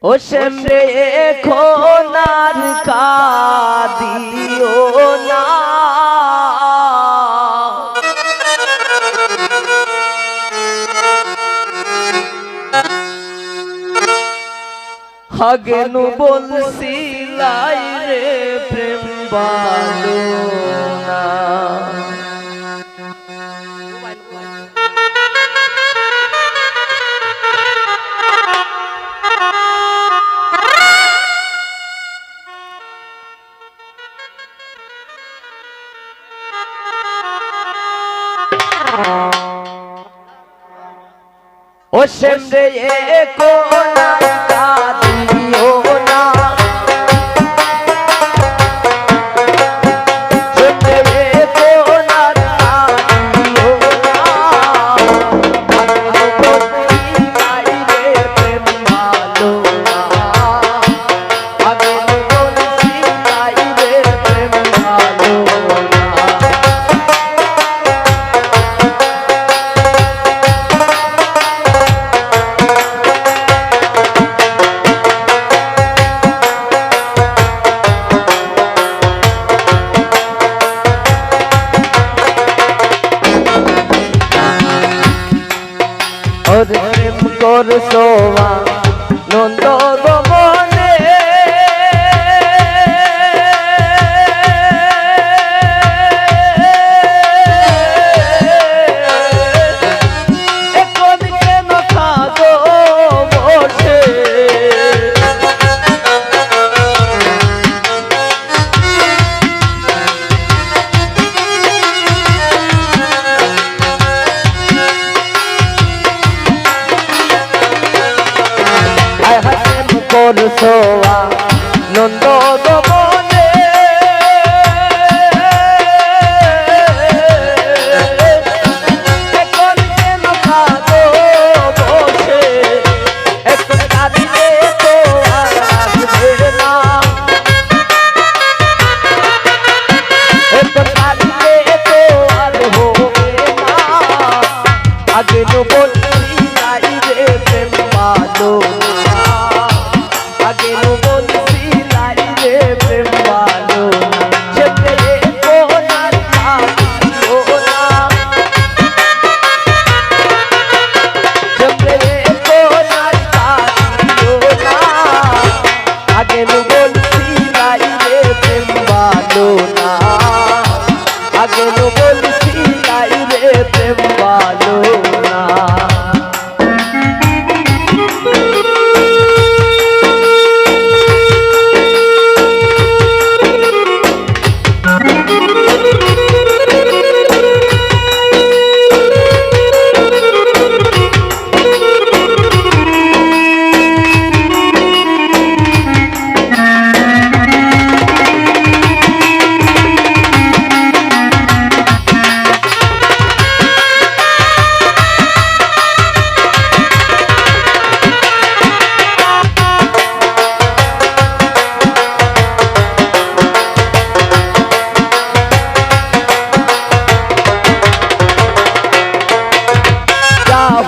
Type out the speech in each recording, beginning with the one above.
ও শ্যামরে এখন আর কাঁদিও না, হাগেনু বলছিলাই রে প্রেম বালনা। ও শ্যামরে এখন আর কাঁদিও না, শ্যামরে এখন আর কাঁদিও না, হাগেনু বলছিলাই রে প্রেম বালনা, হাগেনু বলছিলাই রে প্রেম বালনা। ওরে প্রেম করছো নন্দ গমনে, এখন কেন কাঁদো বসে, করছো নন্দ গমনে, এখন কেন কাঁদো বসে, এখন কাঁদিলে তো আর আসবে না, এখন কাঁদিলে তো আর হবে না, হাগেনু বলছিলাই রে প্রেম বালনা, হাগেনু বলছিলাই রে প্রেম বালনা, শ্যামরে এখন আর কাঁদিও না, শ্যামরে এখন আর কাঁদিও না, হাগেনু বলছিলাই রে প্রেম বালনা, হাগেনু বলছিলাই রে প্রেম বালনা।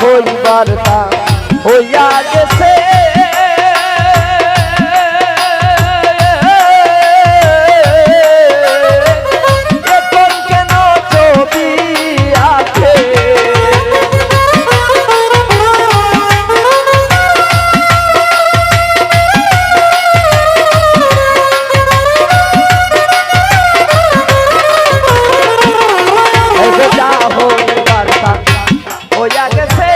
হইবার তা হইয়া গেছে, এখন কেন ছবি আছে, যা হইবার তা হইয়া গেছে,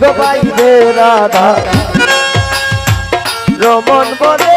খোঁজ পাইবে রাধা রমন বলে